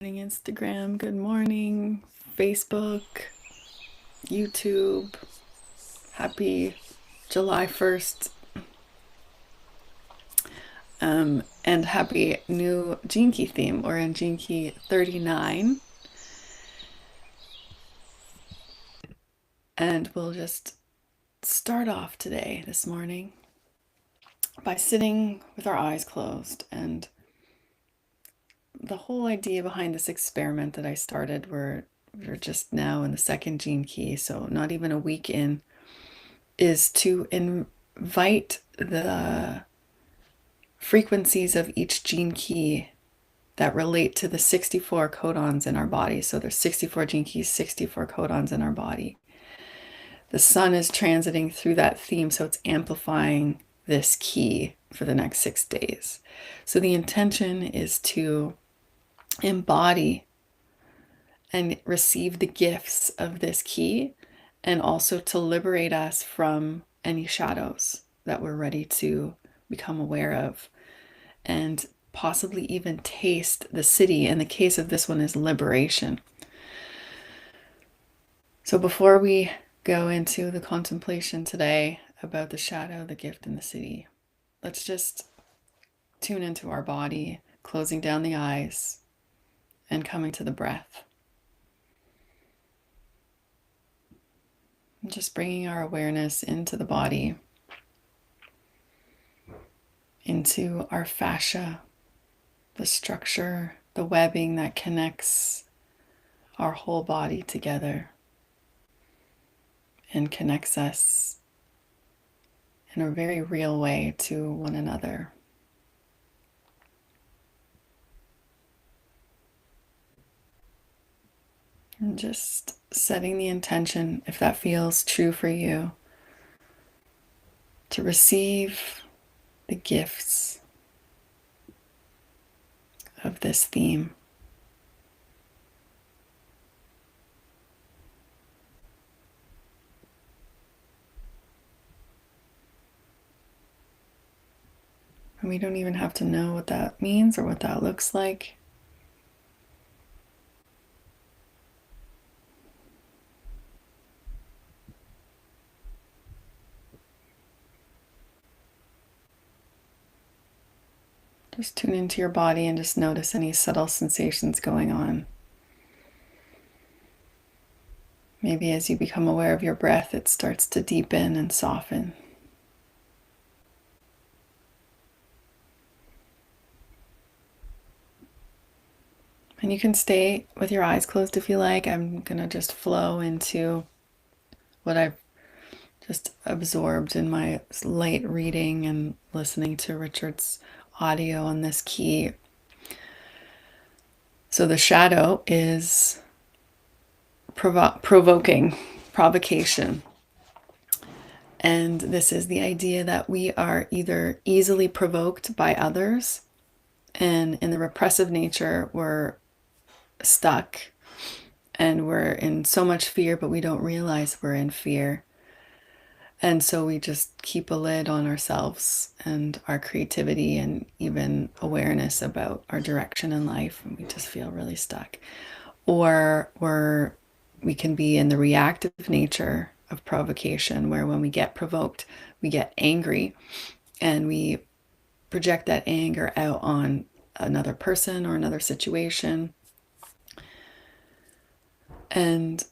Instagram, good morning, Facebook, YouTube. Happy July 1st. And happy new Gene Key theme. We're in Gene Key 39. And we'll just start off today, this morning, by sitting with our eyes closed. And the whole idea behind this experiment that I started, we're just now in the second Gene Key, so not even a week in, is to invite the frequencies of each gene key that relate to the 64 codons in our body. So there's 64 gene keys, 64 codons in our body. The sun is transiting through that theme, so it's amplifying this key for the next 6 days. So the intention is to embody and receive the gifts of this key, and also to liberate us from any shadows that we're ready to become aware of, and possibly even taste the Siddhi. In the case of this one is liberation. So before we go into the contemplation today about the shadow, the gift, and the Siddhi, let's just tune into our body, closing down the eyes and coming to the breath. And just bringing our awareness into the body, into our fascia, the structure, the webbing that connects our whole body together and connects us in a very real way to one another. And just setting the intention, if that feels true for you, to receive the gifts of this theme. And we don't even have to know what that means or what that looks like. Just tune into your body and just notice any subtle sensations going on. Maybe as you become aware of your breath, it starts to deepen and soften. And you can stay with your eyes closed if you like. I'm going to just flow into what I've just absorbed in my light reading and listening to Richard's audio on this key. So the shadow is provoking, provocation. And this is the idea that we are either easily provoked by others, and in the repressive nature, we're stuck and we're in so much fear, but we don't realize we're in fear. And so we just keep a lid on ourselves and our creativity and even awareness about our direction in life, and we just feel really stuck. Or we can be in the reactive nature of provocation, where when we get provoked, we get angry and we project that anger out on another person or another situation. And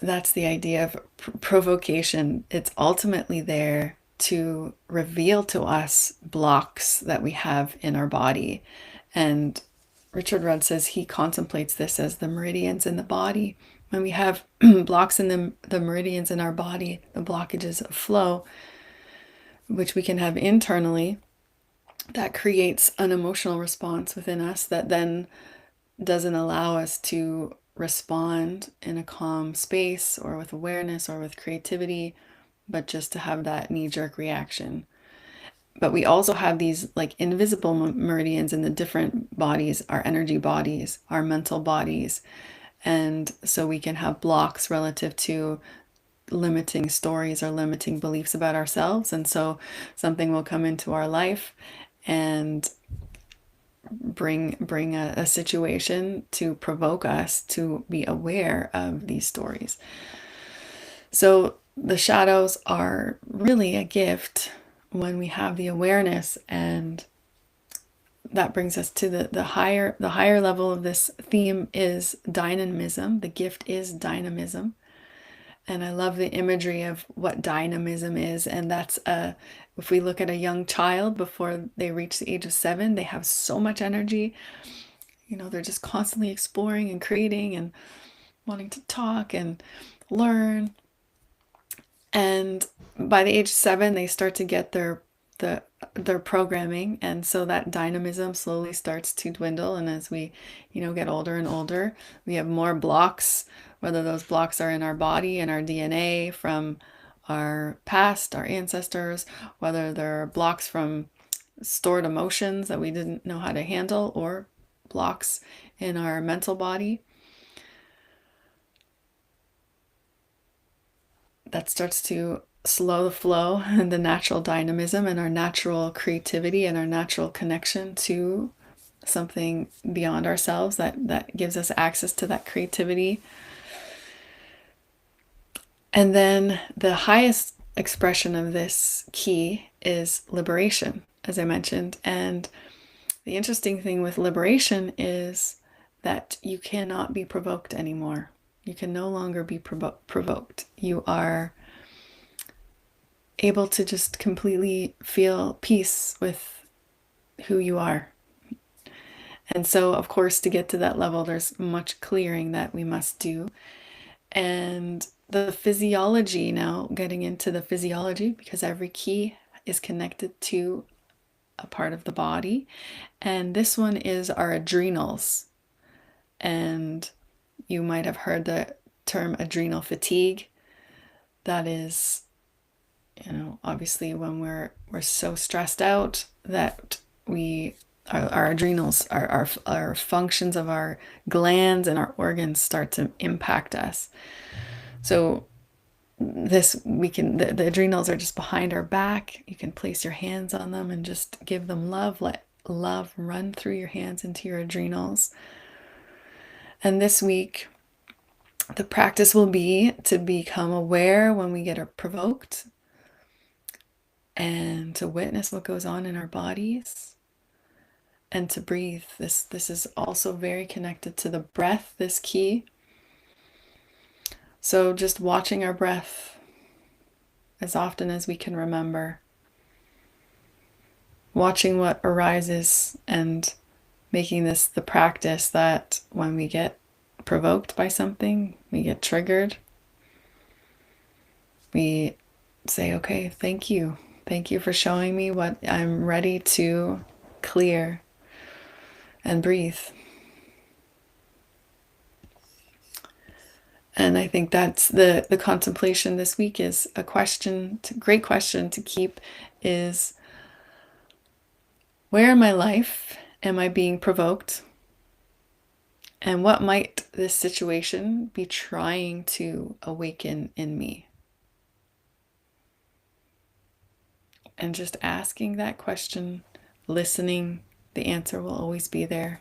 that's the idea of provocation. It's ultimately there to reveal to us blocks that we have in our body. And Richard Rudd says he contemplates this as the meridians in the body. When we have blocks in the meridians in our body, the blockages of flow, which we can have internally, that creates an emotional response within us that then doesn't allow us to respond in a calm space or with awareness or with creativity, but just to have that knee-jerk reaction. But we also have these like invisible meridians in the different bodies, our energy bodies, our mental bodies. And so we can have blocks relative to limiting stories or limiting beliefs about ourselves. And so something will come into our life and bring a situation to provoke us to be aware of these stories. So the shadows are really a gift when we have the awareness, and that brings us to the higher level of this theme is dynamism. The gift is dynamism. And I love the imagery of what dynamism is. And that's if we look at a young child before they reach the age of 7, they have so much energy. They're just constantly exploring and creating and wanting to talk and learn. And by the age of 7, they start to get their programming, and so that dynamism slowly starts to dwindle. And as we get older and older, we have more blocks, whether those blocks are in our body and our DNA from our past, our ancestors, whether they're blocks from stored emotions that we didn't know how to handle, or blocks in our mental body. That starts to slow the flow and the natural dynamism and our natural creativity and our natural connection to something beyond ourselves that gives us access to that creativity. And then the highest expression of this key is liberation, as I mentioned. And the interesting thing with liberation is that you cannot be provoked anymore. You can no longer be provoked. You are able to just completely feel peace with who you are. And so, of course, to get to that level, there's much clearing that we must do. And the physiology, now getting into the physiology, because every key is connected to a part of the body. And this one is our adrenals. And you might have heard the term adrenal fatigue. That is, obviously when we're so stressed out that our adrenals, our functions of our glands and our organs start to impact us. So the adrenals are just behind our back. You can place your hands on them and just give them love. Let love run through your hands into your adrenals. And this week, the practice will be to become aware when we get provoked and to witness what goes on in our bodies and to breathe. This is also very connected to the breath, this key. So just watching our breath as often as we can remember, watching what arises and making this the practice that when we get provoked by something, we get triggered, we say, okay, thank you. Thank you for showing me what I'm ready to clear, and breathe. And I think that's the contemplation this week is a great question to keep is, where in my life am I being provoked? And what might this situation be trying to awaken in me? And just asking that question, listening, the answer will always be there.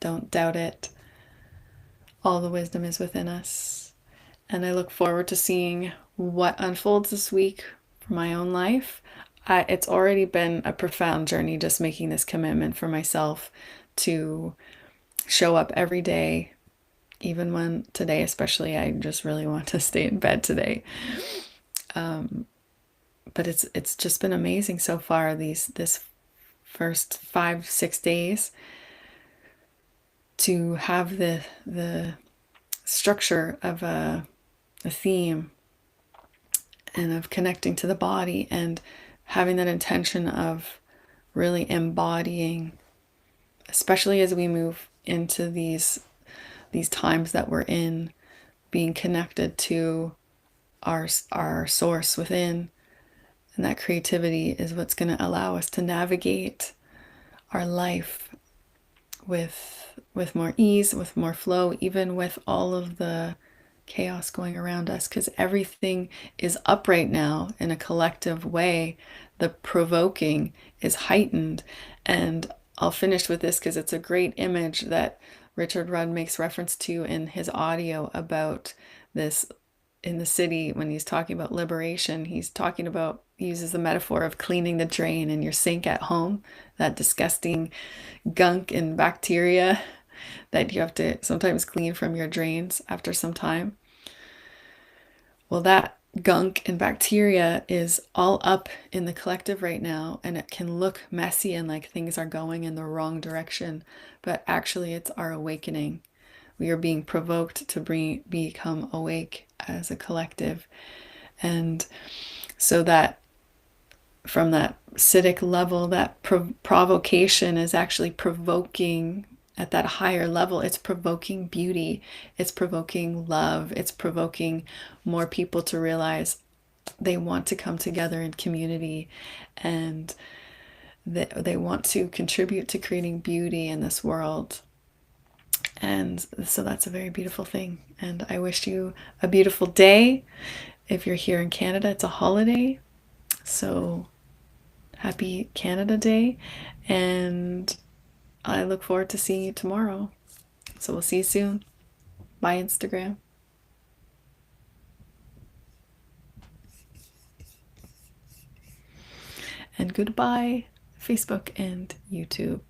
Don't doubt it. All the wisdom is within us. And I look forward to seeing what unfolds this week for my own life. It's already been a profound journey just making this commitment for myself to show up every day, even when today especially I just really want to stay in bed today. But it's just been amazing so far, this first 5-6 days, to have the structure of a theme and of connecting to the body and having that intention of really embodying, especially as we move into these times that we're in, being connected to our source within. And that creativity is what's going to allow us to navigate our life with more ease, with more flow, even with all of the chaos going around us, because everything is up right now in a collective way. The provoking is heightened, and I'll finish with this because it's a great image that Richard Rudd makes reference to in his audio about this in the Siddhi when he's talking about liberation. He uses the metaphor of cleaning the drain in your sink at home, that disgusting gunk and bacteria that you have to sometimes clean from your drains after some time. Well, that gunk and bacteria is all up in the collective right now, and it can look messy and like things are going in the wrong direction, but actually it's our awakening. We are being provoked to become awake as a collective. And so that from that Siddhic level, that provocation is actually provoking at that higher level. It's provoking beauty, it's provoking love, it's provoking more people to realize they want to come together in community, and they want to contribute to creating beauty in this world. And so that's a very beautiful thing. And I wish you a beautiful day. If you're here in Canada, it's a holiday. So happy Canada Day. And I look forward to seeing you tomorrow. So we'll see you soon. Bye, Instagram. And goodbye, Facebook and YouTube.